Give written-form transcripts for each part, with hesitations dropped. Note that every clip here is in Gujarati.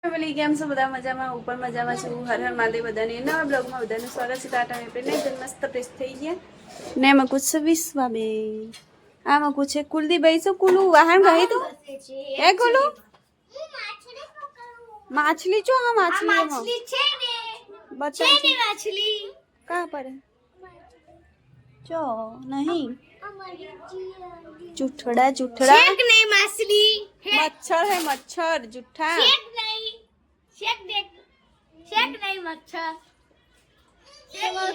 ફેમિલી કેમ છો બધા મજામાં ઉપર મજામાં છું હર હર મહાદેવ બધાને નવા બ્લોગમાં બધાનું સ્વાગત છે ટાટા ને પેને મસ્ત ફ્રેશ થઈ ગયા ને એમાં કુછ વિશ્વાબે આમાં કુછ કુલદીપભાઈ શું કુલું વાહન ગઈ તો એ કુલું માછલી જો હા માછલી છે ને બતા છે માછલી कहाँ पर है जो नहीं जूठड़ा जूठड़ा शेक नहीं मछली मच्छर है मच्छर जूठा शेक नहीं शेक देख शेक नहीं मच्छर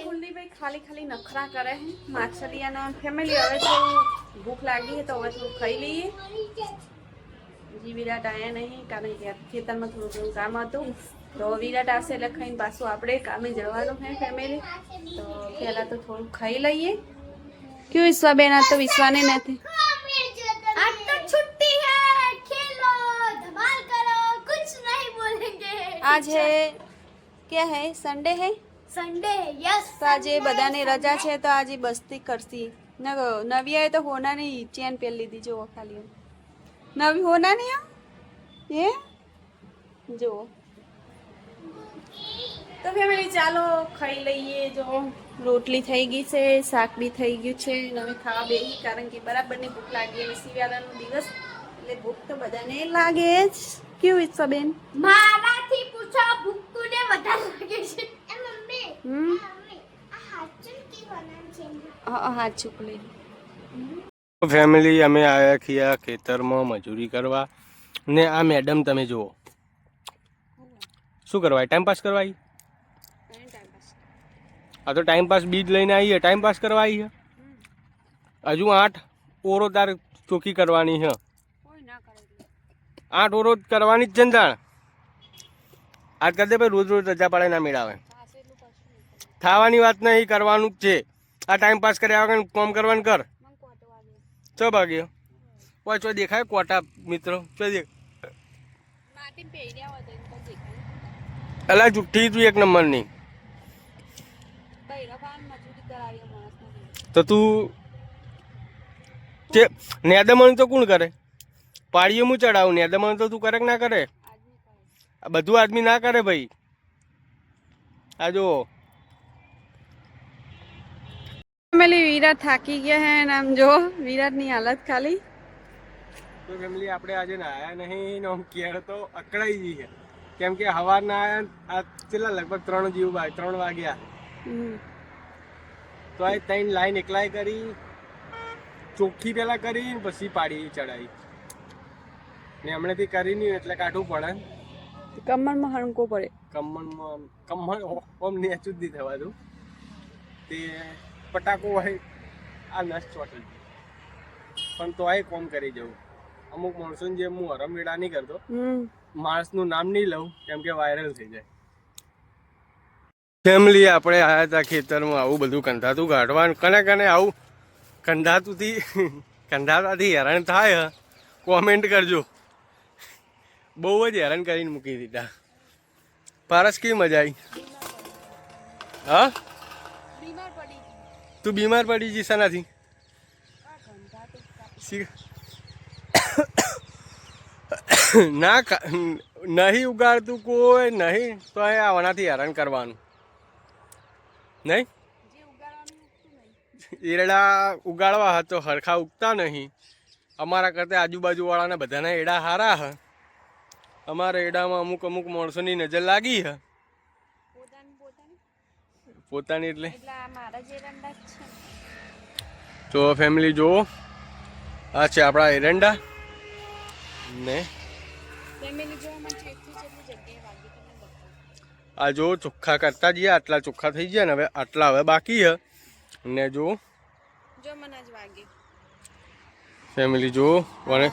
कुलदीपभाई खाली खाली नखरा करे हैं माछलिया ना फैमिली હવે તો ભૂખ લાગી है तो હવે થોડું ખાઈ લઈએ जी विराट आया नहीं कारण કે ખેતરમાં થોડું કામ હતું તો વિરાટ આવશે એટલે ખાઈને પાછું આપણે કામે જવાનું છે ફેમિલી તો પહેલા તો થોડું ખાઈ લઈએ क्यों विश्वाबेन आज तो विश्वाने नहीं आज तो छुट्टी है खेलो धमाल करो कुछ नहीं बोलेंगे आज है क्या है संडे है संडे यस तो आज ये बधाने रजा है तो आज बस्ती करती नविया तो होना नहीं चैन पहन ली थी जो खाली नवी होना नहीं ये जो तो फैमिली चालो खाई लईए जो रोटली થઈ ગઈ છે શાક બી થઈ ગયું છે નવે ખાવા બેહી કારણ કે બરાબરની ભૂખ લાગી અને શિયાળાનો દિવસ એટલે ભૂખ તો બધાને લાગે જ કેવું ઈચ્છાબેન મારાથી પૂછો ભૂખ કોને વધારે લાગે છે એ મમ્મી આ હાચું કી બનાન છે હા ચોકલી ફેમિલી અમે આવ્યા છીએ ખેતરમાં મજૂરી કરવા ને આ મેડમ તમે જુઓ શું કરવા ટાઈમ પાસ કરવા આવી આ તો ટાઈમ પાસ બીજ લઈને આવી ટાઈમ પાસ કરવા આવી હજુ 8 ઓરો તાર ચોખ્ખી કરવાની છે 8 ઓરો કરવાની જ જંજાણ આજ કરી દે ભાઈ રોજ રોજ રજા પાડે ના મેળાવે થવાની વાત નહીં કરવાનું જ છે આ ટાઈમ પાસ કર્યા વગર કામ કરવાનું કર ચો ભાગ્યો ઓય ચો દેખાય કોટા મિત્રો ચો દેખ અલા જુઠ્ઠી તું એક નંબરની તો તું કે નેદમણ તો કોણ કરે પાડીએ હું ચડાવું નેદમણ તો તું કરે કે ના કરે આ બધું આદમી ના કરે ભાઈ આ જો ફેમિલી વિરાટ થાકી ગયા હે નામ જો વિરાટની હાલત ખાલી તો ફેમિલી આપણે આજે નાયા નહીં ને આમ કેળ તો અકળાઈ ગઈ છે કેમ કે સવારના આયા આ કેટલા લગભગ 3 વાગ્યા તો આ 3 લાઈન એકલાઈ કરી ચોખ્ખી પેલા કરી પછી પાડી ચડાવી ને હમણાંથી કરી નહીં એટલે કાઢવું પડે કમરમાં હણકો પડે કમર ઓમ નેચું જ નહીં થવાતું તે પટાકો હોય આ નસ ચોટી પણ તો આ કોમ કરી જવું અમુક માણસોને જે હું હરમવેડા નહીં કરતો માણસનું નામ નહીં લઉં કેમ કે વાયરલ થઈ જાય ફેમિલી આપણે આવ્યા હતા ખેતરમાં આવું બધું કંધાતું કાઢવાનું કને આવું કંધાતાથી હેરાન થાય કોમેન્ટ કરજો બહુ જ હેરાન કરીને મૂકી દીધા પારસ કેવી મજા આવી હા તું બીમાર પડી જઈશ નથી ના નહીં ઉગાડતું કોઈ નહીં તો આનાથી હેરાન કરવાનું નહીં એરડા ઉગાડવા હતો હરખા ઉગતા નહીં અમારા કરતા આજુબાજુવાળાના બધાના એડા સારા હ અમારા એડામાં અમુક માણસોની નજર લાગી હ પોતાની એટલે તો ફેમિલી જુઓ આ છે આપણા એરંડા ને આ જો ચોખ્ખા કરતા જઈએ આટલા ચોખ્ખા થઈ ગયા ને હવે આટલા હવે બાકી છે ને જો ફેમિલી જો મને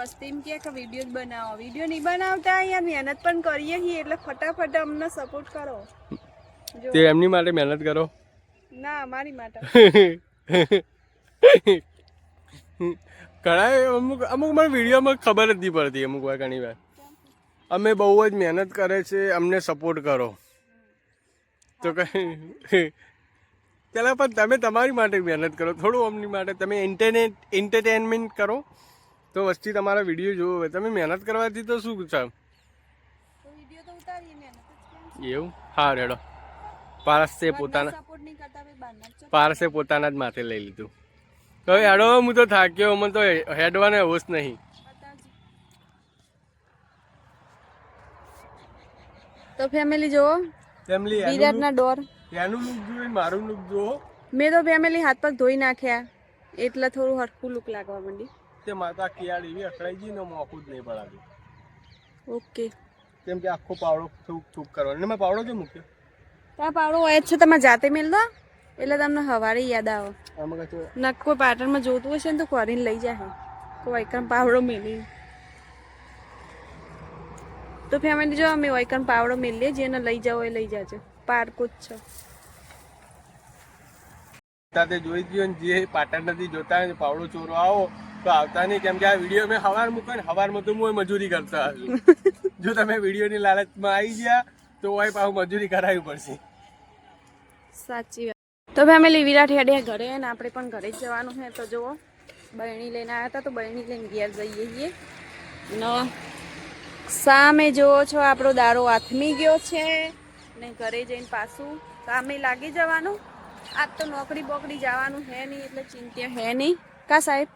વસ્તી એમ કે વિડીયો બનાવો વિડીયો નહીં બનાવતા યાર મહેનત પણ કરીએ છીએ એટલે ફટાફટ અમને સપોર્ટ કરો તે એમની માટે મહેનત કરો ના મારી માટે ઘણા અમુક મને વિડીયોમાં ખબર જ નહીં પડતી અમુક વાર ઘણી વાર અમે બહુ જ મહેનત કરે છે અમને સપોર્ટ કરો તો કઈ પેલા પણ તમે તમારી માટે મહેનત કરો થોડું અમની માટે તમે એન્ટરટેનમેન્ટ કરો તો વસ્તી તમારા વિડીયો જોવો, તમે મહેનત કરવાથી તો શું છે તો વિડિયો તો ઉતારીએ મહેનત જ કેમ એવું? હા રેડો. પારસે પોતાના સપોર્ટ નહીં કરતા ભાઈ બહારના જ પારસે પોતાના જ માથે લઈ લીધું. તો હેડો, હું તો થાક્યો, મને તો હેડવાને હોશ નહીં. બતાવજે. તો ફેમિલી જોવો ફેમિલી વિરાટના ડોર. એનું લુક જોઈ, મારું લુક જોવો. મેં તો ફેમિલી હાથ પગ ધોઈ નાખ્યા એટલે થોડું હરખું લુક લાગવા માંડી. તે માતા કિયાળ એવી અકળાઈ ગઈ ને મોકું જ નહીં પડાતું. ઓકે. કેમ કે આખો પાવડો થૂક થૂક કરવાનો. ને મેં પાવડો જો મૂક્યો. ત્યાં પાવડો હોય જ છે, તમે જાતે મેલ દો એટલે તમને હવારે યાદ આવે. આમાં કચો ન કોઈ પાટણમાં જોતું હશે ને તો કરીને લઈ જાય કોઈ વૈકન પાવડો મેલી. તો ફેમિલી જો અમે વૈકન પાવડો મેલીએ, જેને લઈ જાવ એ લઈ જાજો, પારકો જ છે. તે જોઈ ગયો ને જે પાટણ નથી જોતા ને પાવડો ચોરો આવો તો આવતા નહીં. કેમ કે આ વિડીયો મેં હવાર મૂક્યો ને, હવારમાં તો હું મજૂરી કરતા હશું. જો તમે વિડીયોની લાલચમાં આવી ગયા તો હોય પાછું મજૂરી કરાવવી પડશે. સાચી વાત. તો ફેમિલી વિરાટ હેડે ઘરે ને આપણે પણ ઘરે જ જવાનું છે. તો જુઓ બહેણી લઈને આવ્યા હતા તો બહેણી લઈને ઘેર જઈએ છીએ. સામે જુઓ છો આપણો દારો આથમી ગયો છે ને ઘરે જઈને પાછું કામે લાગી જવાનું. આજ તો નોકરી બોકરી જવાનું હે નહીં એટલે ચિંતા હે નહીં કા સાહેબ.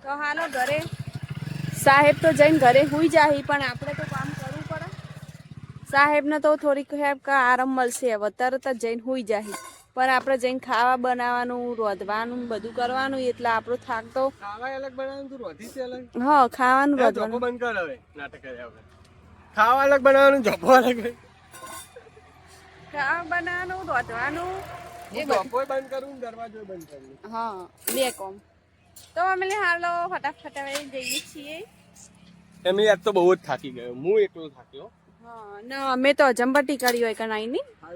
તો હાલો ઘરે. સાહેબ તો જઈને ઘરે હુઈ જાય પણ આપણે તો કામ કરવું પડે. સાહેબને તો થોડીક આરામ મળશે, હવે તરત જ જઈને હુઈ જાય, પણ આપણે જઈને ખાવા બનાવવાનું, રોધવાનું, બધું કરવાનું એટલે આપણો થાક તો ખાવા અલગ બનાવવાનું, તું રોધી છે અલગ. હા ખાવાનું જોબો રોધવાનું. બંધ કર હવે, નાટક કર્યા વગર. ખાવા અલગ બનાવવાનું, જોબો અલગ. ખાવા બનાવવાનું, રોધવાનું એ બધું. જોબો બંધ કરું, દરવાજો બંધ કરું. હા બે કોમ. તો અમે હાલો ફટાફટ હવે જઈએ છીએ. એમની આજ તો બહુ જ થાકી ગયો, હું એકલો થાક્યો. હા ના અમે તો અજંપટી કરી હોય કે નહીં. હા